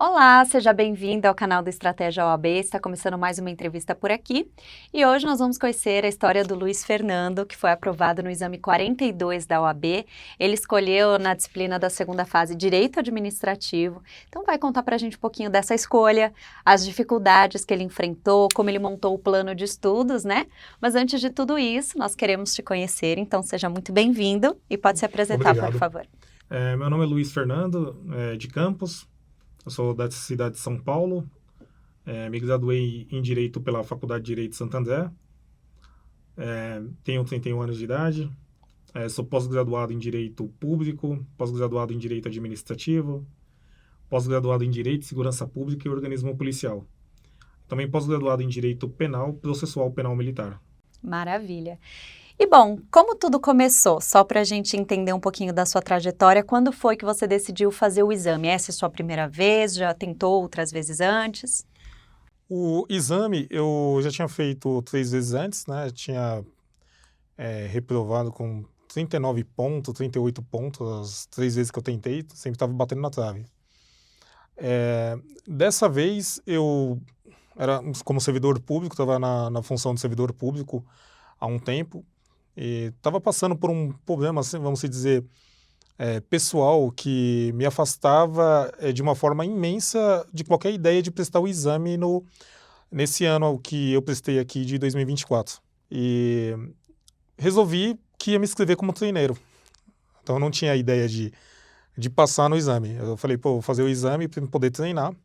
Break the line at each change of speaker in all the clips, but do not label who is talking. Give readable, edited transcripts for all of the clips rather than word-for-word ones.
Olá, seja bem-vindo ao canal do Estratégia OAB. Está começando mais uma entrevista por aqui. E hoje nós vamos conhecer a história do Luiz Fernando, que foi aprovado no exame 42 da OAB. Ele escolheu na disciplina da segunda fase Direito Administrativo. Então vai contar para a gente um pouquinho dessa escolha, as dificuldades que ele enfrentou, como ele montou o plano de estudos, né? Mas antes de tudo isso, nós queremos te conhecer, então seja muito bem-vindo e pode se apresentar,
Obrigado.
por favor.
Meu nome é Luiz Fernando, de Campos. Eu sou da cidade de São Paulo. Me graduei em Direito pela Faculdade de Direito de Santo André. Tenho 31 anos de idade. Sou pós-graduado em Direito Público, pós-graduado em Direito Administrativo, pós-graduado em Direito, Segurança Pública e Organismo Policial. Também pós-graduado em Direito Penal, Processual Penal Militar.
Maravilha. E bom, como tudo começou? Só para a gente entender um pouquinho da sua trajetória, quando foi que você decidiu fazer o exame? Essa é a sua primeira vez? Já tentou outras vezes antes?
O exame eu já tinha feito 3 vezes antes, né? Eu tinha reprovado com 39 pontos, 38 pontos, as 3 vezes que eu tentei, sempre estava batendo na trave. Dessa vez eu era como servidor público, estava na função de servidor público há um tempo e estava passando por um problema, assim, vamos dizer, pessoal que me afastava de uma forma imensa de qualquer ideia de prestar o exame nesse ano que eu prestei aqui de 2024. E resolvi que ia me inscrever como treineiro. Então eu não tinha a ideia de passar no exame. Eu falei, vou fazer o exame para poder treinar.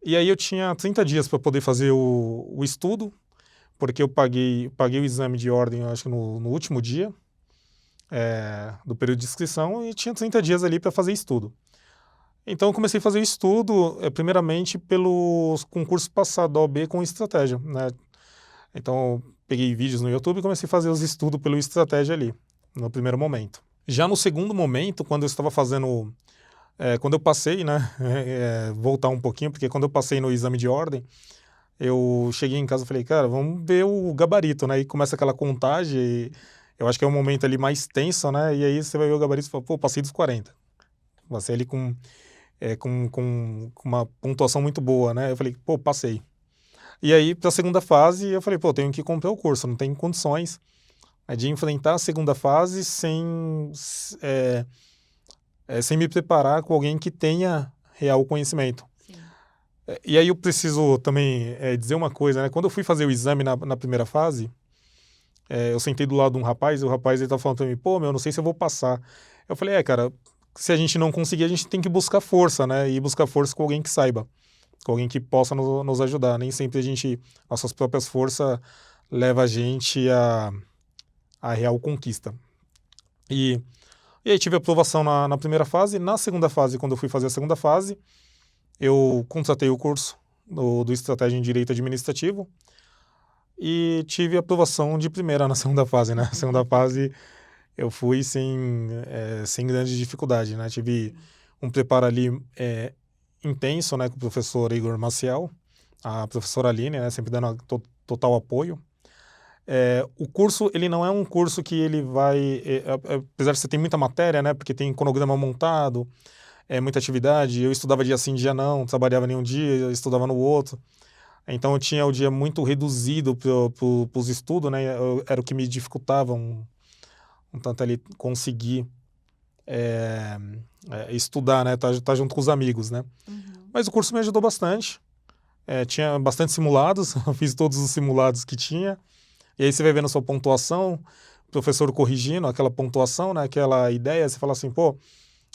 E aí eu tinha 30 dias para poder fazer o estudo, porque eu paguei o exame de ordem, acho que no último dia do período de inscrição, e tinha 30 dias ali para fazer estudo. Então eu comecei a fazer o estudo, primeiramente pelos concursos passados da OAB com estratégia, né? Então eu peguei vídeos no YouTube e comecei a fazer os estudos pelo estratégia ali, no primeiro momento. Já no segundo momento, quando eu estava fazendo... quando eu passei, né, voltar um pouquinho, porque quando eu passei no exame de ordem, eu cheguei em casa e falei, cara, vamos ver o gabarito, né, e começa aquela contagem, e eu acho que é um momento ali mais tenso, né, e aí você vai ver o gabarito e fala, passei dos 40. Passei ali com uma pontuação muito boa, né, eu falei, passei. E aí, para a segunda fase, eu falei, tenho que comprar o curso, não tenho condições de enfrentar a segunda fase sem me preparar com alguém que tenha real conhecimento.
Sim.
E aí eu preciso também dizer uma coisa, né? Quando eu fui fazer o exame na primeira fase, eu sentei do lado de um rapaz, e o rapaz estava falando para mim, não sei se eu vou passar. Eu falei, cara, se a gente não conseguir, a gente tem que buscar força, né? E buscar força com alguém que saiba, com alguém que possa nos ajudar. Nem sempre nossas próprias forças leva a gente a real conquista. E aí tive aprovação na primeira fase. Na segunda fase, quando eu fui fazer a segunda fase, eu contratei o curso do Estratégia em Direito Administrativo e tive aprovação de primeira na segunda fase, né? Na segunda fase eu fui sem grande dificuldade, né? Tive um preparo ali intenso, né? Com o professor Igor Maciel, a professora Aline, né? Sempre dando total apoio. O curso, ele não é um curso que ele vai... apesar de você ter muita matéria, né? Porque tem cronograma montado, muita atividade. Eu estudava dia sim, dia não, trabalhava em um dia, eu estudava no outro. Então eu tinha o dia muito reduzido para os estudos, né? Era o que me dificultava um tanto ali conseguir estudar, né? Tá junto com os amigos, né?
Uhum.
Mas o curso me ajudou bastante. Tinha bastante simulados, eu fiz todos os simulados que tinha. E aí você vai vendo a sua pontuação, o professor corrigindo aquela pontuação, né? Aquela ideia, você fala assim,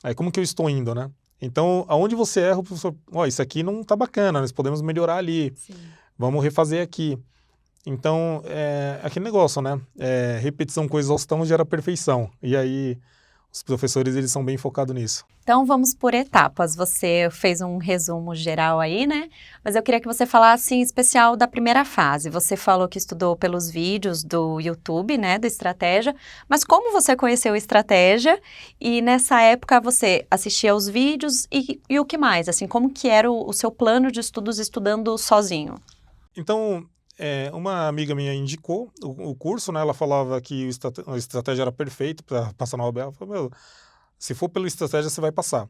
aí como que eu estou indo, né? Então, aonde você erra, o professor, isso aqui não tá bacana, nós podemos melhorar ali,
Sim.
Vamos refazer aqui. Então, aquele negócio, né? Repetição com exaustão gera perfeição. E aí, os professores, eles são bem focados nisso.
Então vamos por etapas. Você fez um resumo geral aí, né? Mas eu queria que você falasse em especial da primeira fase. Você falou que estudou pelos vídeos do YouTube, né, do Estratégia. Mas como você conheceu o Estratégia? E nessa época você assistia aos vídeos e o que mais? Assim, como que era o seu plano de estudos estudando sozinho?
Então, uma amiga minha indicou o curso, né? Ela falava que o Estratégia era perfeito para passar na OAB. Ela falou, se for pelo Estratégia, você vai passar.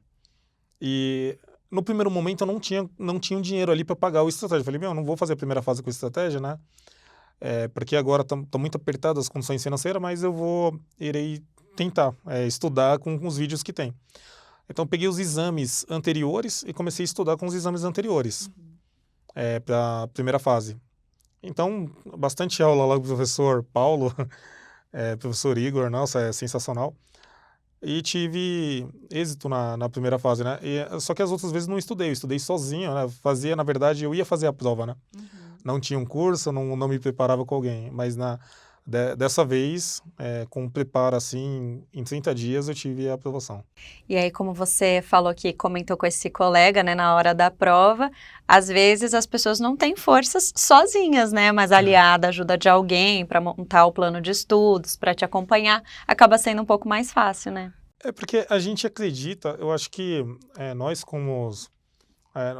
E no primeiro momento eu não tinha um dinheiro ali para pagar o estratégia. Eu falei, meu, eu não vou fazer a primeira fase com estratégia, né? Porque agora tá muito apertado as condições financeiras, mas irei tentar estudar com os vídeos que tem. Então, eu peguei os exames anteriores e comecei a estudar com os exames anteriores para a primeira fase. Então, bastante aula lá com o professor Paulo, professor Igor, nossa, é sensacional. E tive êxito na primeira fase, né? Só que as outras vezes não estudei, eu estudei sozinho, né? Na verdade, eu ia fazer a prova, né? Não tinha um curso, não me preparava com alguém. Mas dessa vez, com preparo assim, em 30 dias eu tive a aprovação.
E aí, como você falou que comentou com esse colega, né, na hora da prova, às vezes as pessoas não têm forças sozinhas, né? Mas aliada, a ajuda de alguém para montar o plano de estudos, para te acompanhar, acaba sendo um pouco mais fácil, né?
É porque a gente acredita, eu acho que nós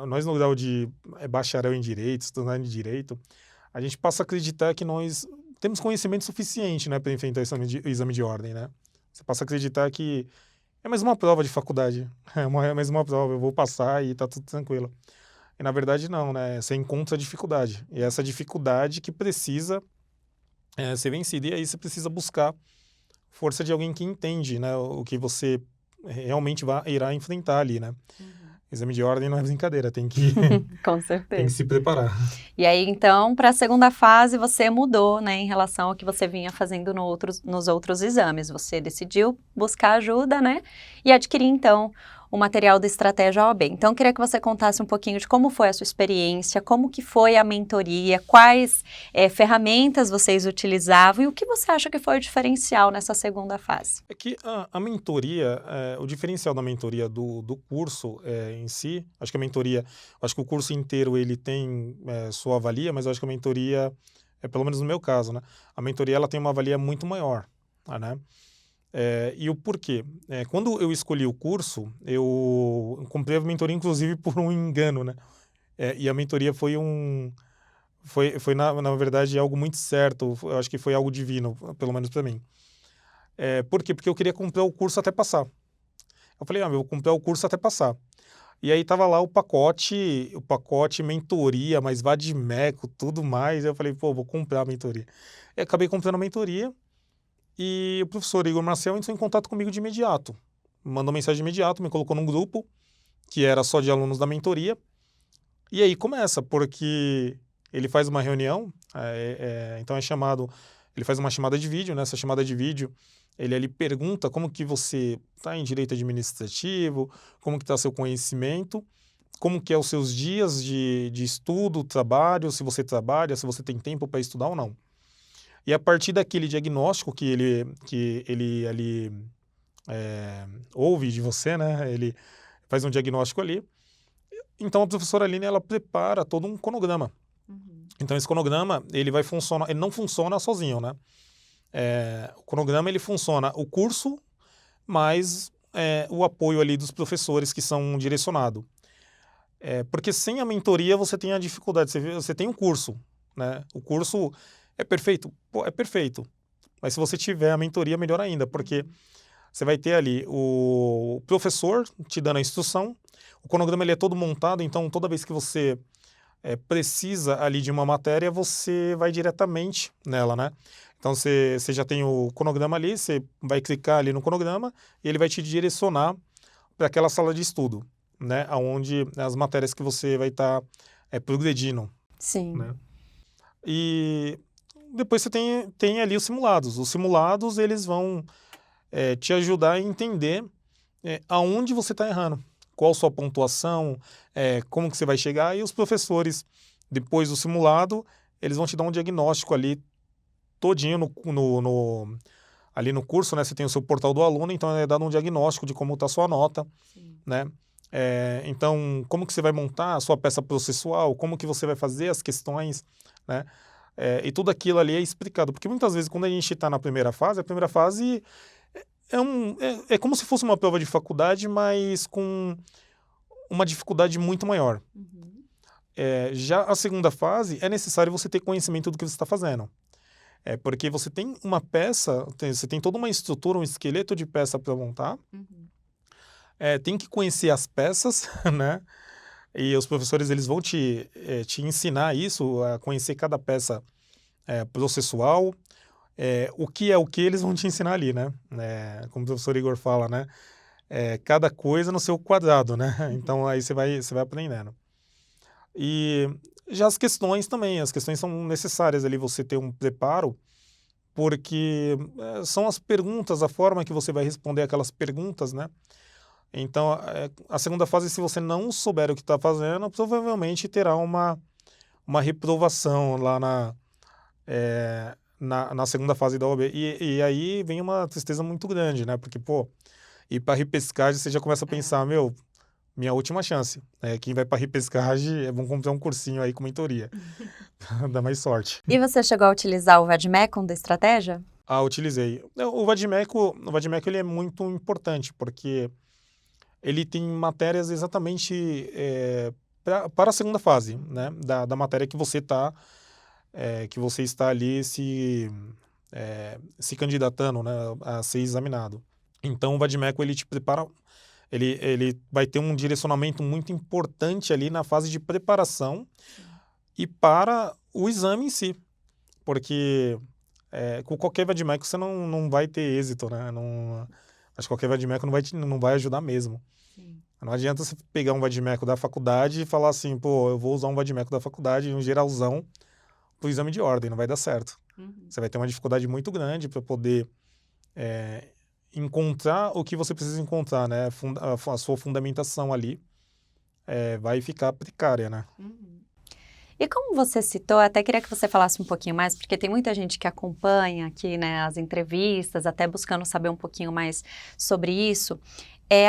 nós no grau de bacharel em Direito, estudante de Direito, a gente passa a acreditar que nós temos conhecimento suficiente, né, para enfrentar o exame de ordem, né? Você passa a acreditar que é mais uma prova de faculdade, é mais uma prova, eu vou passar e tá tudo tranquilo. E na verdade não, né? Você encontra dificuldade, e é essa dificuldade que precisa ser vencida, e aí você precisa buscar força de alguém que entende, né, o que você realmente irá enfrentar ali, né? Exame de ordem não é brincadeira, tem que
Com
tem que
certeza.
se preparar.
E aí, então, para a segunda fase, você mudou, né, em relação ao que você vinha fazendo nos outros exames. Você decidiu buscar ajuda, né, e adquirir, então, o material da Estratégia OAB. Então, eu queria que você contasse um pouquinho de como foi a sua experiência, como que foi a mentoria, quais ferramentas vocês utilizavam e o que você acha que foi o diferencial nessa segunda fase.
É que a mentoria, o diferencial da mentoria do curso em si, acho que acho que o curso inteiro ele tem sua avalia, mas eu acho que a mentoria, pelo menos no meu caso, né, a mentoria ela tem uma avalia muito maior, né? E o porquê? Quando eu escolhi o curso, eu comprei a mentoria inclusive por um engano, né? E a mentoria foi na verdade algo muito certo, eu acho que foi algo divino, pelo menos para mim. Por quê? Porque eu queria comprar o curso até passar. Eu falei, eu vou comprar o curso até passar. E aí tava lá o pacote mentoria, mais vadimeco, tudo mais. Aí eu falei, pô, vou comprar a mentoria. E acabei comprando a mentoria e o professor Igor Marcel entrou em contato comigo de imediato. Mandou mensagem de imediato, me colocou num grupo que era só de alunos da mentoria. E aí começa, porque ele faz uma reunião, então ele faz uma chamada de vídeo, nessa chamada de vídeo ele ali pergunta como que você está em direito administrativo, como que está seu conhecimento, como que é os seus dias de estudo, trabalho, se você trabalha, se você tem tempo para estudar ou não. E a partir daquele diagnóstico que ele ali ouve de você, né? Ele faz um diagnóstico ali. Então a professora Aline ela prepara todo um cronograma. Então esse cronograma ele não funciona sozinho, né? O cronograma ele funciona o curso mais o apoio ali dos professores que são direcionados. Porque sem a mentoria você tem a dificuldade, você tem um curso, né? O curso é perfeito? Pô, é perfeito. Mas se você tiver a mentoria, melhor ainda, porque você vai ter ali o professor te dando a instrução, o cronograma ele é todo montado, então toda vez que você precisa ali de uma matéria, você vai diretamente nela, né? Então você já tem o cronograma ali, você vai clicar ali no cronograma e ele vai te direcionar para aquela sala de estudo, né? Onde as matérias que você vai estar progredindo.
Sim.
Né? E depois você tem ali os simulados. Os simulados eles vão te ajudar a entender aonde você está errando, qual sua pontuação, como que você vai chegar, e os professores, depois do simulado, eles vão te dar um diagnóstico ali todinho ali no curso, né? Você tem o seu portal do aluno, então é dado um diagnóstico de como está a sua nota, né? Então, como que você vai montar a sua peça processual, como que você vai fazer as questões, né? E tudo aquilo ali é explicado, porque muitas vezes quando a gente está na primeira fase, a primeira fase é como se fosse uma prova de faculdade, mas com uma dificuldade muito maior. Já a segunda fase, é necessário você ter conhecimento do que você está fazendo. Porque você tem uma peça, você tem toda uma estrutura, um esqueleto de peça para montar. Tem que conhecer as peças, né? E os professores eles vão te ensinar isso, a conhecer cada peça processual, o que é o que eles vão te ensinar ali, né? Como o professor Igor fala, né? Cada coisa no seu quadrado, né? Então aí você vai aprendendo. E já as questões também, as questões são necessárias ali você ter um preparo, porque são as perguntas, a forma que você vai responder aquelas perguntas, né? Então, a segunda fase, se você não souber o que está fazendo, provavelmente terá uma reprovação lá na segunda fase da OAB. E aí vem uma tristeza muito grande, né? Porque, pô, ir para repescagem, você já começa a pensar, meu, minha última chance. Quem vai para repescagem, vamos comprar um cursinho aí com mentoria. Dá mais sorte.
E você chegou a utilizar o VADMECum da estratégia?
Utilizei. O Vadimeco ele é muito importante, porque ele tem matérias exatamente para a segunda fase, né? Da matéria que você está ali se candidatando, né, a ser examinado. Então o Vadimeco ele te prepara, ele vai ter um direcionamento muito importante ali na fase de preparação e para o exame em si, porque com qualquer Vadimeco você não vai ter êxito, né? Acho que qualquer Vadimeco não vai ajudar mesmo.
Sim.
Não adianta você pegar um vadimeco da faculdade e falar assim, pô, eu vou usar um vadimeco da faculdade, um geralzão, pro exame de ordem, não vai dar certo. Você vai ter uma dificuldade muito grande para poder encontrar o que você precisa encontrar, né? A sua fundamentação ali vai ficar precária, né?
E como você citou, até queria que você falasse um pouquinho mais, porque tem muita gente que acompanha aqui, né, as entrevistas, até buscando saber um pouquinho mais sobre isso.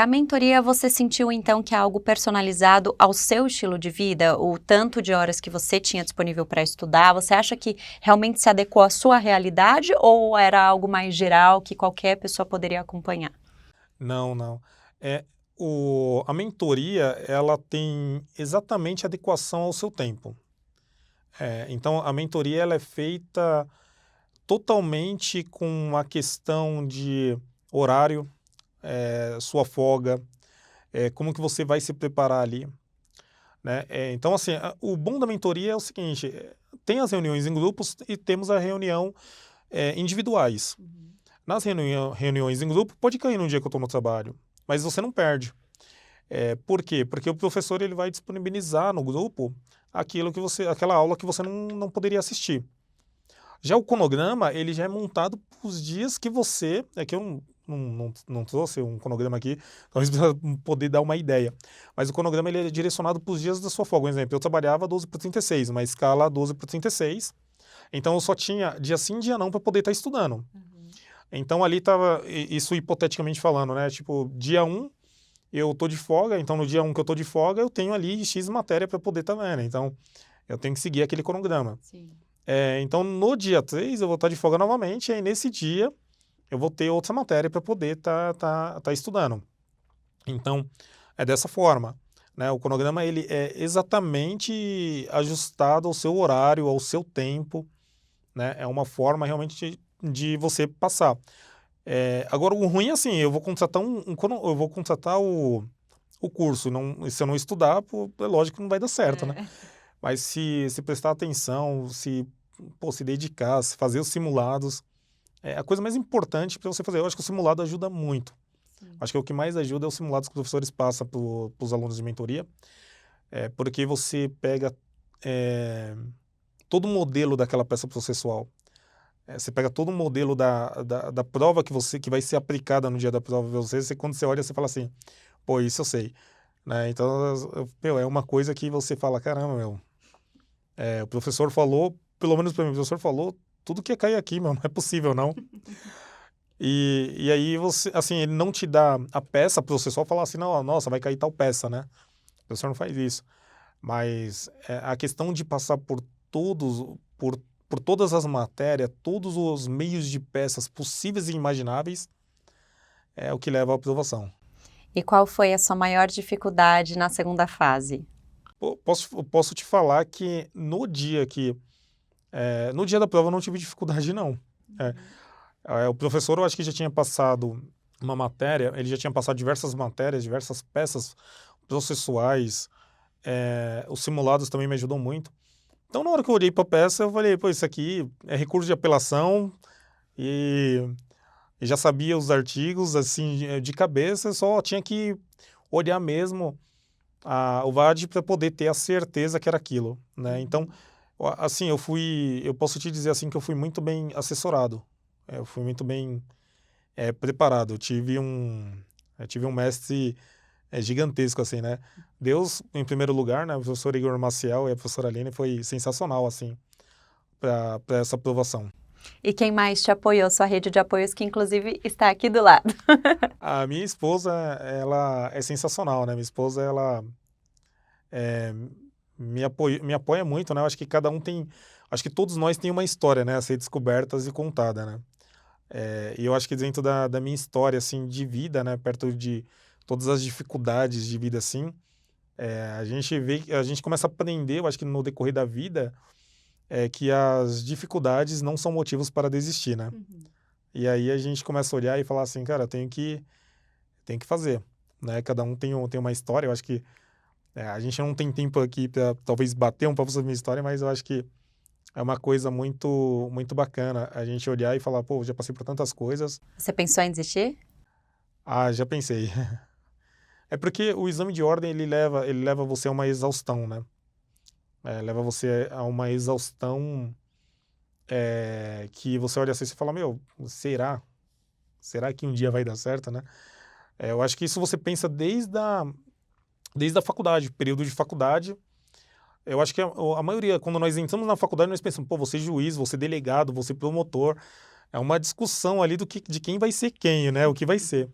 A mentoria, você sentiu então que é algo personalizado ao seu estilo de vida, o tanto de horas que você tinha disponível para estudar? Você acha que realmente se adequou à sua realidade ou era algo mais geral que qualquer pessoa poderia acompanhar?
Não. A mentoria, ela tem exatamente adequação ao seu tempo. Então, a mentoria ela é feita totalmente com a questão de horário, sua folga, como que você vai se preparar ali, né? Então, assim, o bom da mentoria é o seguinte, tem as reuniões em grupos e temos a reunião individuais. Nas reuniões em grupo, pode cair no dia que eu estou no trabalho, mas você não perde. Por quê? Porque o professor ele vai disponibilizar no grupo aquela aula que você não poderia assistir. Já o cronograma, ele já é montado para os dias que você... que eu não trouxe um cronograma aqui, talvez para poder dar uma ideia. Mas o cronograma ele é direcionado para os dias da sua folga. Por exemplo, eu trabalhava 12/36, uma escala 12/36. Então eu só tinha dia sim, dia não para poder estar estudando. Então ali estava, isso hipoteticamente falando, né? Tipo, dia 1 eu tô de folga, então no dia 1 que eu tô de folga eu tenho ali X matéria para poder estar vendo. Então eu tenho que seguir aquele cronograma.
Sim.
Então no dia 3 eu vou estar de folga novamente, e aí nesse dia eu vou ter outra matéria para poder tá estudando. Então é dessa forma, né? O cronograma ele é exatamente ajustado ao seu horário, ao seu tempo, né? É uma forma realmente de você passar. Agora o ruim é assim, eu vou contratar eu vou contratar o curso, se eu não estudar, pô, é lógico que não vai dar certo, né? Mas se prestar atenção, se dedicar, se fazer os simulados, a coisa mais importante para você fazer. Eu acho que o simulado ajuda muito.
Sim.
Acho que o que mais ajuda é os simulados que os professores passam para os alunos de mentoria, porque você pega todo o modelo daquela peça processual. Você pega todo o modelo da prova que vai ser aplicada no dia da prova para você, quando você olha, você fala assim, pô, isso eu sei. Né? Então, meu, é uma coisa que você fala, caramba, meu, o professor falou, pelo menos para mim, o professor falou tudo que ia cair aqui, meu, não é possível, não. E aí você, assim, ele não te dá a peça processual, falar assim, não, nossa, vai cair tal peça, né? O professor não faz isso. Mas a questão de passar por todas as matérias, todos os meios de peças possíveis e imagináveis, é o que leva à aprovação.
E qual foi a sua maior dificuldade na segunda fase?
Posso te falar que no dia da prova eu não tive dificuldade, não. O professor, eu acho que já tinha passado uma matéria, ele já tinha passado diversas matérias, diversas peças processuais, os simulados também me ajudam muito. Então, na hora que eu olhei para a peça, eu falei, pô, isso aqui é recurso de apelação e já sabia os artigos, assim, de cabeça, só tinha que olhar mesmo o VAD para poder ter a certeza que era aquilo, né? Então, assim, eu posso te dizer assim que eu fui muito bem assessorado, eu fui muito bem preparado, eu tive um mestre gigantesco, assim, né? Deus, em primeiro lugar, né? O professor Igor Maciel e a professora Aline foi sensacional, assim, para essa aprovação.
E quem mais te apoiou? Sua rede de apoios, que inclusive está aqui do lado.
A minha esposa, ela é sensacional, né? Minha esposa, ela me apoia muito, né? Eu acho que cada um tem... Acho que todos nós tem uma história, né? A ser descobertas e contada, né? E eu acho que dentro da minha história, assim, de vida, né? Perto de todas as dificuldades de vida, assim, a gente começa a aprender, eu acho que no decorrer da vida, que as dificuldades não são motivos para desistir, né? E aí a gente começa a olhar e falar assim, cara, tem que fazer, né? Cada um tem uma história, eu acho que a gente não tem tempo aqui para talvez bater um papo sobre a minha história, mas eu acho que é uma coisa muito, muito bacana a gente olhar e falar, pô, já passei por tantas coisas.
Você pensou em desistir?
Ah, já pensei. É porque o exame de ordem, ele leva você a uma exaustão, né? Leva você a uma exaustão que você olha assim e fala, meu, será? Será que um dia vai dar certo, né? Eu acho que isso você pensa desde a faculdade, período de faculdade. Eu acho que a maioria, quando nós entramos na faculdade, nós pensamos, pô, você juiz, você delegado, você promotor. É uma discussão ali de quem vai ser quem, né? O que vai ser.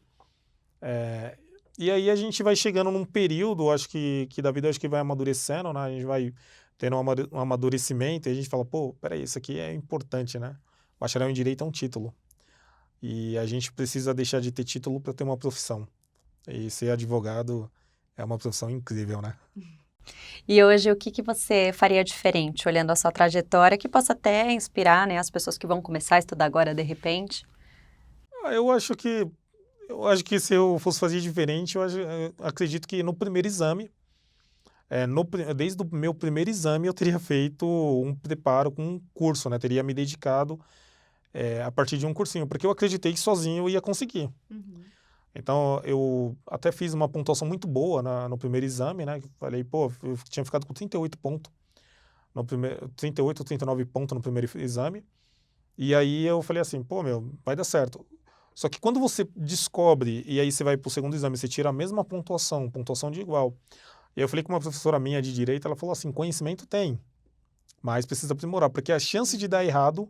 E aí a gente vai chegando num período, acho que da vida, acho que vai amadurecendo, né? A gente vai tendo um amadurecimento e a gente fala, pô, peraí, isso aqui é importante, né? Bacharel em Direito é um título. E a gente precisa deixar de ter título para ter uma profissão. E ser advogado é uma profissão incrível, né?
E hoje, o que você faria diferente, olhando a sua trajetória, que possa até inspirar, né, as pessoas que vão começar a estudar agora de repente?
Eu acho que se eu fosse fazer diferente, eu acredito que no primeiro exame, desde o meu primeiro exame, eu teria feito um preparo com um curso, né? Teria me dedicado a partir de um cursinho, porque eu acreditei que sozinho eu ia conseguir. Então, eu até fiz uma pontuação muito boa no primeiro exame, né? Falei, pô, eu tinha ficado com 38 pontos, 38 ou 39 pontos no primeiro exame. E aí eu falei assim, pô, meu, vai dar certo. Só que quando você descobre, e aí você vai pro segundo exame, você tira a mesma pontuação de igual. E aí eu falei com uma professora minha de direito, ela falou assim, conhecimento tem, mas precisa aprimorar, porque a chance de dar errado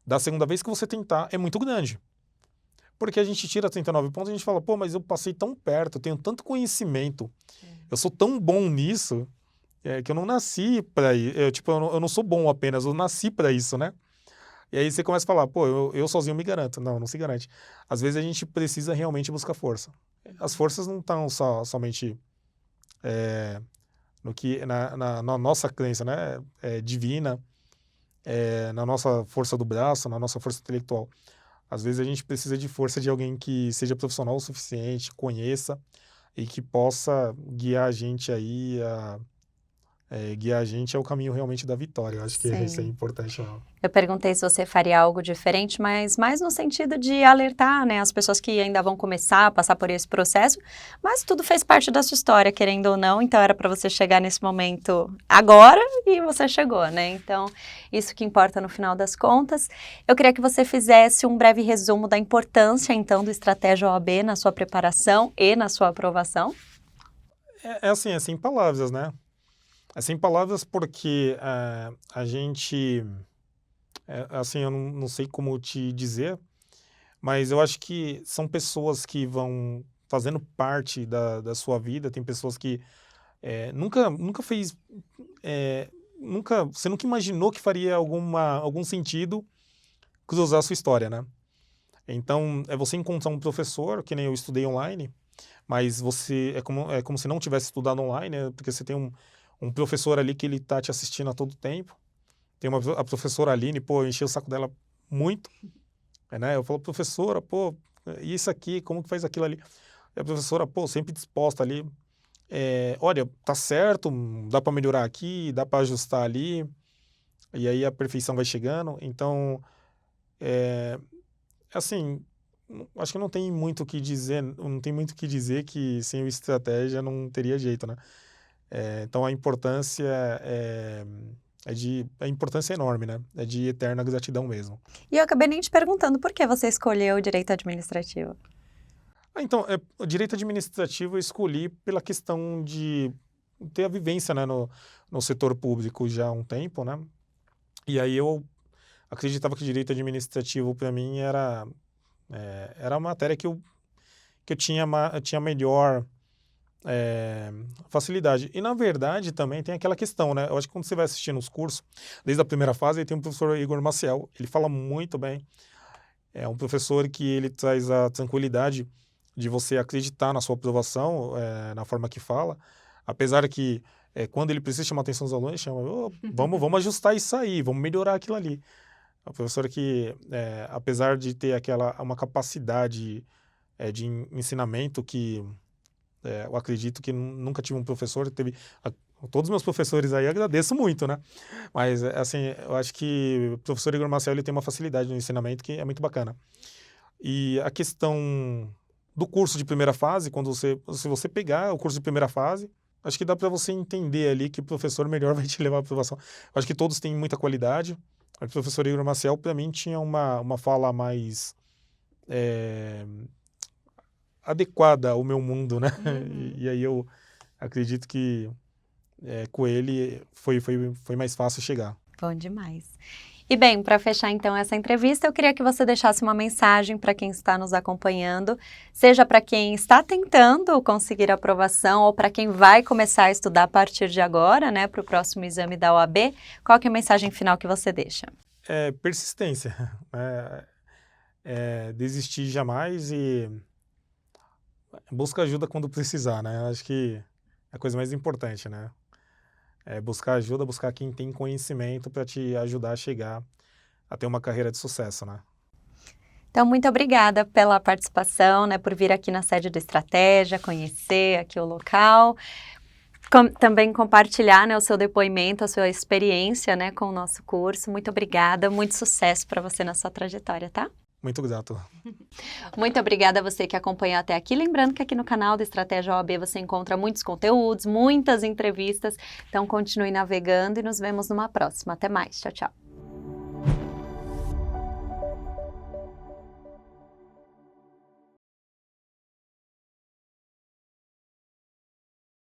da segunda vez que você tentar é muito grande. Porque a gente tira 39 pontos e a gente fala, pô, mas eu passei tão perto, eu tenho tanto conhecimento, eu sou tão bom nisso, que eu não nasci para isso. Eu não sou bom apenas, eu nasci para isso, né? E aí você começa a falar, pô, eu sozinho me garanto. Não, não se garante. Às vezes a gente precisa realmente buscar força. As forças não estão somente na nossa crença, né? Divina, na nossa força do braço, na nossa força intelectual. Às vezes a gente precisa de força de alguém que seja profissional o suficiente, conheça e que possa guiar a gente aí guiar a gente ao caminho realmente da vitória. Eu acho que isso é
Sim.
importante.
Eu perguntei se você faria algo diferente, mas mais no sentido de alertar, né, as pessoas que ainda vão começar a passar por esse processo, mas tudo fez parte da sua história, querendo ou não, então era para você chegar nesse momento agora e você chegou, né? Então, isso que importa no final das contas. Eu queria que você fizesse um breve resumo da importância, então, do Estratégia OAB na sua preparação e na sua aprovação.
Assim, é sem palavras, né? É sem palavras porque a gente... assim, eu não sei como te dizer, mas eu acho que são pessoas que vão fazendo parte da sua vida. Tem pessoas que nunca fez... você nunca imaginou que faria algum sentido cruzar a sua história, né? Então, é você encontrar um professor, que nem eu estudei online, mas você é como se não tivesse estudado online, né? Porque você tem um professor ali que ele tá te assistindo a todo tempo. Tem a professora Aline, pô, eu enchi o saco dela muito, né? Eu falo, professora, pô, e isso aqui, como que faz aquilo ali? E a professora, pô, sempre disposta ali. olha, tá certo, dá para melhorar aqui, dá para ajustar ali, e aí a perfeição vai chegando. Então, é, assim, acho que não tem muito o que dizer, não tem muito o que dizer que sem o estratégia não teria jeito, né? Então a importância a importância é enorme, né? É de eterna gratidão mesmo.
E eu acabei nem te perguntando por que você escolheu o direito administrativo.
Então, o direito administrativo eu escolhi pela questão de ter a vivência, né, no setor público já há um tempo, né? E aí eu acreditava que o direito administrativo para mim era a matéria que eu tinha melhor facilidade. E na verdade também tem aquela questão, né? Eu acho que quando você vai assistindo os cursos, desde a primeira fase, aí tem o professor Igor Maciel, ele fala muito bem. É um professor que ele traz a tranquilidade de você acreditar na sua aprovação, na forma que fala, apesar que quando ele precisa chamar a atenção dos alunos, ele chama, "Ô, vamos ajustar isso aí, vamos melhorar aquilo ali." É um professor que, apesar de ter uma capacidade de ensinamento que eu acredito que nunca tive um professor, todos os meus professores aí agradeço muito, né? Mas, assim, eu acho que o professor Igor Marcel ele tem uma facilidade no ensinamento que é muito bacana. E a questão do curso de primeira fase, se você pegar o curso de primeira fase, acho que dá para você entender ali que o professor melhor vai te levar à aprovação. Acho que todos têm muita qualidade. O professor Igor Marcel, para mim, tinha uma fala mais adequada ao meu mundo, né? E aí eu acredito que com ele foi mais fácil chegar.
Bom demais. E bem, para fechar então essa entrevista, eu queria que você deixasse uma mensagem para quem está nos acompanhando, seja para quem está tentando conseguir aprovação ou para quem vai começar a estudar a partir de agora, né, para o próximo exame da OAB. Qual que é a mensagem final que você deixa?
Persistência. Desistir jamais e busca ajuda quando precisar, né? Acho que é a coisa mais importante, né? Buscar ajuda, buscar quem tem conhecimento para te ajudar a chegar a ter uma carreira de sucesso, né?
Então, muito obrigada pela participação, né, por vir aqui na sede do Estratégia, conhecer aqui o local, também compartilhar, né, o seu depoimento, a sua experiência, né, com o nosso curso. Muito obrigada, muito sucesso para você na sua trajetória, tá?
Muito grato.
Muito obrigada a você que acompanhou até aqui. Lembrando que aqui no canal da Estratégia OAB você encontra muitos conteúdos, muitas entrevistas. Então continue navegando e nos vemos numa próxima. Até mais. Tchau, tchau.